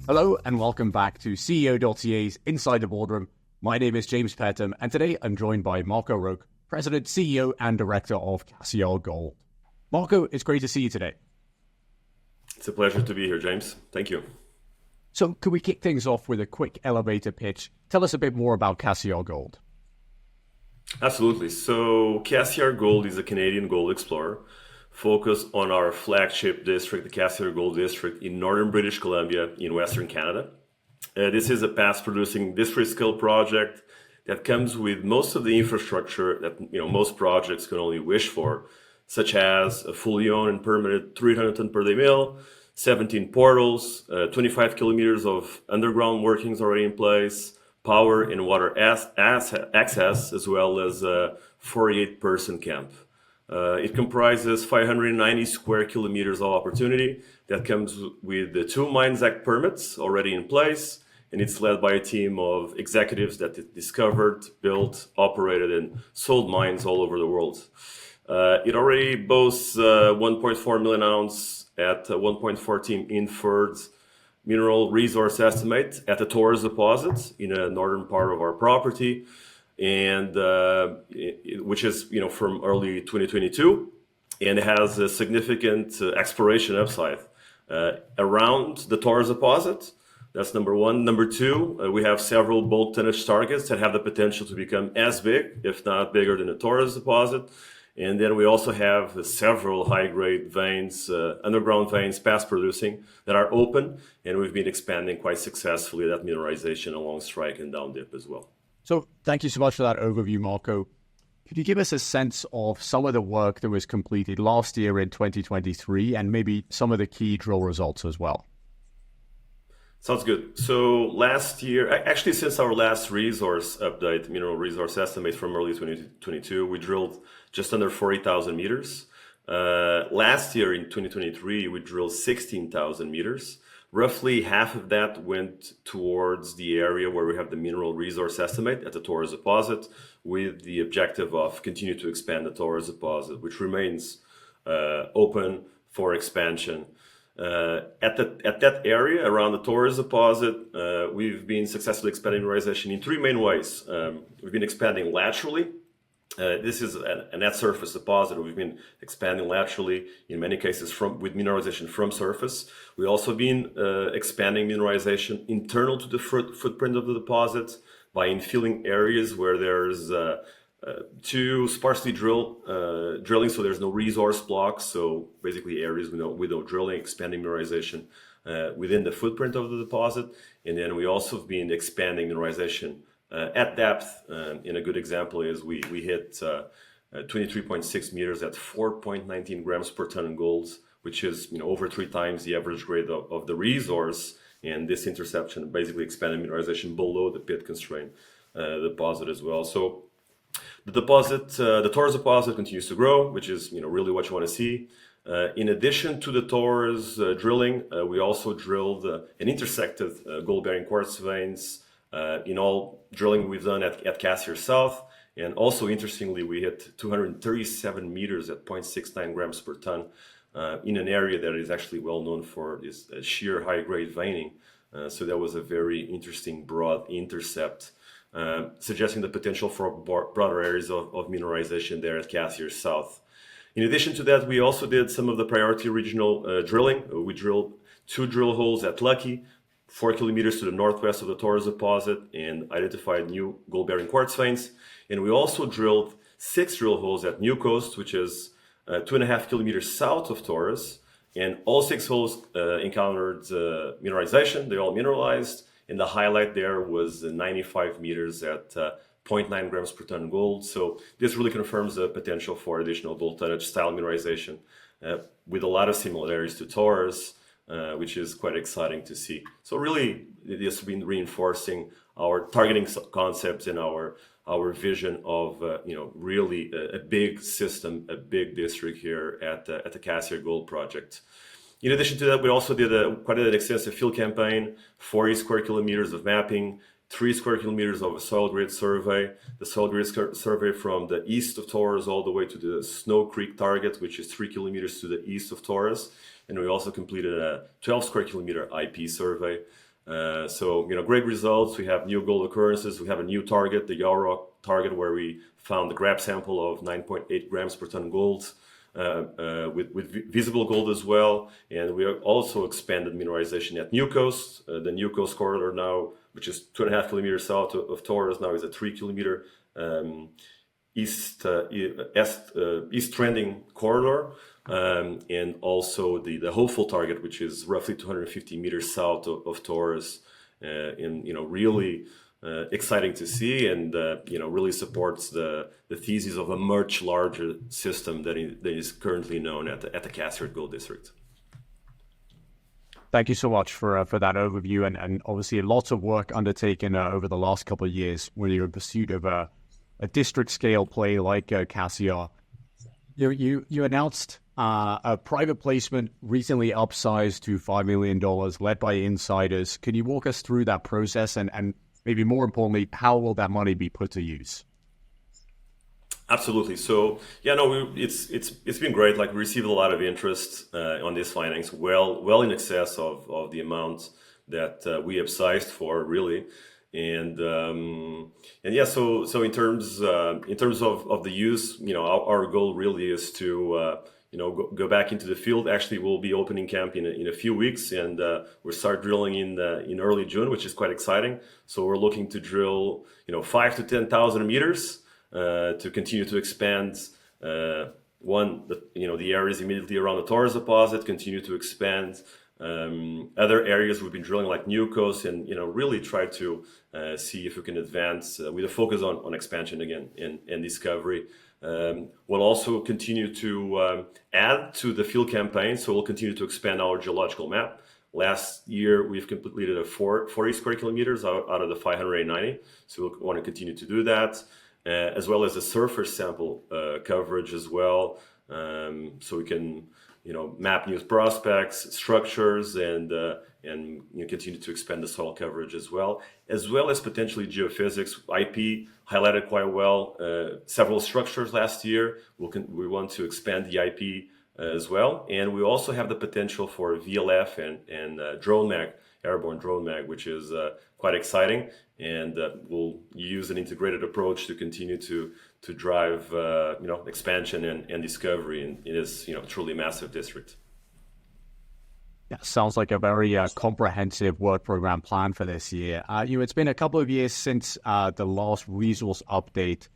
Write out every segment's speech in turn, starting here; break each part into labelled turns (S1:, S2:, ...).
S1: Hello and welcome back to CEO.CA's Inside the Boardroom. My name is James Petham and today I'm joined by Marco Roque, President, CEO and Director of Cassiar Gold. Marco, it's great to see you today.
S2: It's a pleasure to be here, James. Thank you.
S1: So could we kick things off with a quick elevator pitch? Tell us a bit more about Cassiar Gold.
S2: Absolutely. So Cassiar Gold is a Canadian gold explorer focused on our flagship district, the Cassiar Gold District in northern British Columbia in Western Canada. This is a past-producing district-scale project that comes with most of the infrastructure that most projects can only wish for, such as a fully owned and permitted 300-ton per day mill, 17 portals, 25 kilometers of underground workings already in place, power and water access, as well as a 48-person camp. It comprises 590 square kilometers of opportunity that comes with the 2 Mines Act permits already in place, and it's led by a team of executives that discovered, built, operated, and sold mines all over the world. It already boasts 1.4 million ounce at 1.14 inferred mineral resource estimate at the Taurus deposit in a northern part of our property, and which is from early 2022, and it has a significant exploration upside around the Taurus deposit. That's number one. Number two, we have several bulk tonnage targets that have the potential to become as big, if not bigger, than the Taurus deposit. And then we also have several high-grade veins, underground veins, past producing, that are open, and we've been expanding quite successfully that mineralization along strike and down dip as well.
S1: So thank you so much for that overview, Marco. Could you give us a sense of some of the work that was completed last year in 2023 and maybe some of the key drill results as well?
S2: Sounds good. So last year, actually since our last resource update, mineral resource estimate from early 2022, we drilled just under 40,000 meters. Last year in 2023, we drilled 16,000 meters. Roughly half of that went towards the area where we have the mineral resource estimate at the Taurus deposit, with the objective of continue to expand the Taurus deposit, which remains open for expansion. At that area around the Taurus deposit, we've been successfully expanding mineralization in 3 main ways. We've been expanding laterally. This is a net surface deposit. We've been expanding laterally, in many cases with mineralization from surface. We've also been expanding mineralization internal to the footprint of the deposit by infilling areas where there's too sparsely drilling, so there's no resource blocks. So basically areas with no drilling, expanding mineralization within the footprint of the deposit. And then we also have been expanding mineralization at depth. And a good example is we hit 23.6 meters at 4.19 grams per ton in gold, which is over 3 times the average grade of the resource. And this interception basically expanded mineralization below the pit constraint deposit as well. So the deposit, the Taurus deposit continues to grow, which is really what you want to see. In addition to the Taurus drilling, we also drilled and intersected gold-bearing quartz veins in all drilling we've done at Cassiar South. And also, interestingly, we hit 237 meters at 0.69 grams per ton in an area that is actually well known for this sheer high-grade veining. So that was a very interesting broad intercept, suggesting the potential for broader areas of mineralization there at Cassiar South. In addition to that, we also did some of the priority regional drilling. We drilled 2 drill holes at Lucky, 4 kilometers to the northwest of the Taurus deposit, and identified new gold-bearing quartz veins. And we also drilled 6 drill holes at New Coast, which is 2.5 kilometers south of Taurus. And all 6 holes encountered mineralization. They all mineralized. And the highlight there was 95 meters at 0.9 grams per ton gold. So this really confirms the potential for additional gold tonnage style mineralization with a lot of similarities to Taurus, which is quite exciting to see. So really, it has been reinforcing our targeting concepts and our vision of really a big system, a big district here at the Cassiar Gold project. In addition to that, we also did quite an extensive field campaign, 40 square kilometers of mapping, 3 square kilometers of a soil grid survey. The soil grid survey from the east of Taurus all the way to the Snow Creek target, which is 3 kilometers to the east of Taurus. And we also completed a 12 square kilometer IP survey. So, great results. We have new gold occurrences. We have a new target, the Yarrock target, where we found the grab sample of 9.8 grams per ton gold with visible gold as well. And we have also expanded mineralization at New Coast. The New Coast corridor now, which is 2.5 kilometers south of Taurus, now is a 3 kilometer east trending corridor. And also the hopeful target, which is roughly 250 meters south of Taurus, and really exciting to see, and really supports the thesis of a much larger system that is currently known at the Cassiar Gold District.
S1: Thank you so much for that overview, and obviously lots of work undertaken over the last couple of years when you're in pursuit of a district scale play like Cassiar. You announced a private placement recently upsized to $5 million, led by insiders. Can you walk us through that process, and maybe more importantly, how will that money be put to use?
S2: Absolutely. So it's been great. Like, we received a lot of interest on this finance, well in excess of the amount that we upsized for, really. And yeah, so in terms of the use, our goal really is to go back into the field. Actually, we'll be opening camp in a few weeks, and we'll start drilling in early June, which is quite exciting. So we're looking to drill 5,000 to 10,000 meters to continue to expand the areas immediately around the Taurus deposit, continue to expand other areas we've been drilling, like New Coast, and really try to see if we can advance with a focus on expansion again and discovery. We'll also continue to add to the field campaign, so we'll continue to expand our geological map. Last year, we've completed 40 square kilometers out of the 590, so we'll want to continue to do that, as well as the surface sample coverage as well, so we can map new prospects, structures, and continue to expand the soil coverage as well as potentially geophysics. IP highlighted quite well several structures last year. We want to expand the IP as well, and we also have the potential for VLF and drone mag, airborne drone mag, which is quite exciting, and we'll use an integrated approach to continue to drive expansion and discovery in this truly massive district.
S1: Yeah, sounds like a very comprehensive work program plan for this year. It's been a couple of years since the last resource update.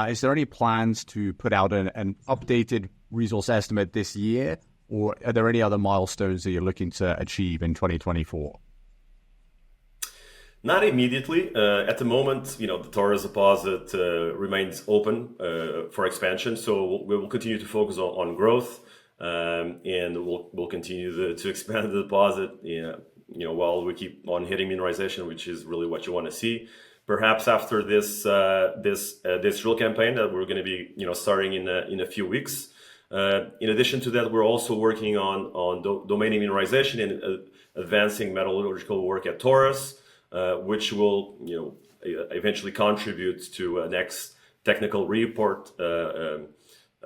S1: Is there any plans to put out an updated resource estimate this year, or are there any other milestones that you're looking to achieve in 2024?
S2: Not immediately. At the moment, the Taurus deposit remains open for expansion, so we will continue to focus on growth, and we'll continue to expand the deposit, while we keep on hitting mineralization, which is really what you want to see. Perhaps after this drill campaign that we're going to be starting in a few weeks. In addition to that, we're also working on domaining mineralization and advancing metallurgical work at Taurus, which will eventually contribute to a next technical report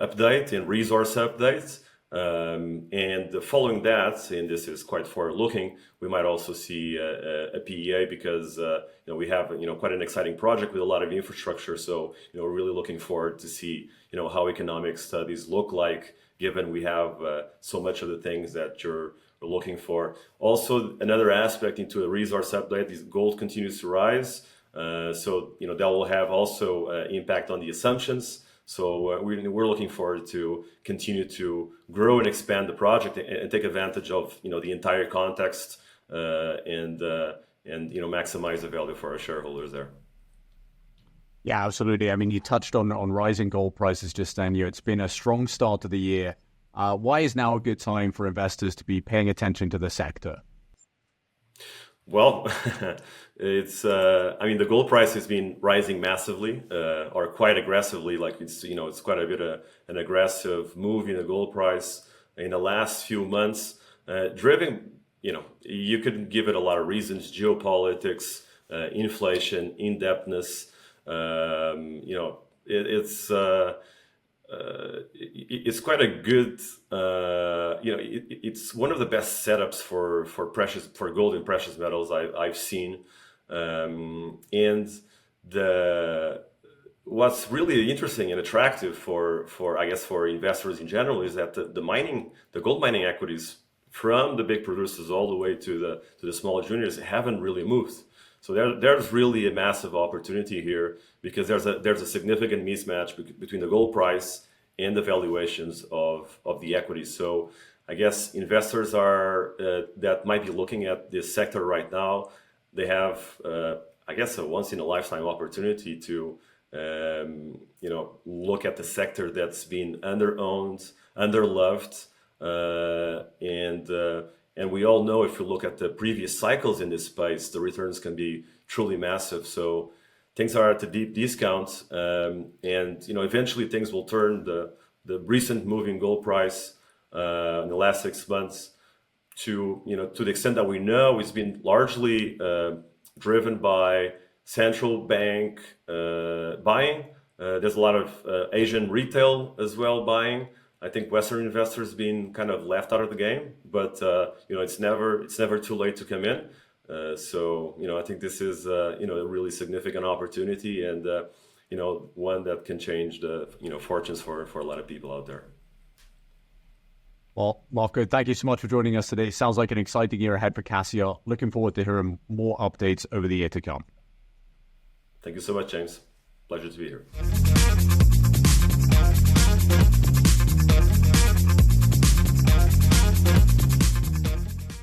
S2: update and resource updates. And following that, and this is quite forward-looking, we might also see a PEA, because we have quite an exciting project with a lot of infrastructure. So we're really looking forward to see how economic studies look like, given we have so much of the things that you're looking for. Also, another aspect into a resource update is gold continues to rise, so that will have also impact on the assumptions. So we're looking forward to continue to grow and expand the project and take advantage of the entire context, and maximize the value for our shareholders there.
S1: Yeah, absolutely. I mean, you touched on rising gold prices just then. It's been a strong start to the year. Why is now a good time for investors to be paying attention to the sector?
S2: Well, the gold price has been rising massively, or quite aggressively. Like, it's quite a bit of an aggressive move in the gold price in the last few months, driven, you could give it a lot of reasons: geopolitics, inflation, indebtedness. it's quite a good, it's one of the best setups for gold and precious metals I've seen. And what's really interesting and attractive for I guess for investors in general is that the gold mining equities from the big producers all the way to the smaller juniors haven't really moved. So there's really a massive opportunity here because there's a significant mismatch between the gold price and the valuations of the equities. So I guess investors that might be looking at this sector right now, they have I guess a once in a lifetime opportunity to look at the sector that's been underowned, underloved, and we all know if you look at the previous cycles in this space, the returns can be truly massive. So things are at a deep discount, and eventually things will turn. The recent moving gold price in the last 6 months to the extent that we know, it's been largely driven by central bank buying. There's a lot of Asian retail as well buying. I think Western investors been kind of left out of the game, but it's never too late to come in. So I think this is a really significant opportunity, and one that can change the fortunes for a lot of people out there.
S1: Well, Marco, thank you so much for joining us today. Sounds like an exciting year ahead for Cassiar. Looking forward to hearing more updates over the year to come.
S2: Thank you so much, James. Pleasure to be here.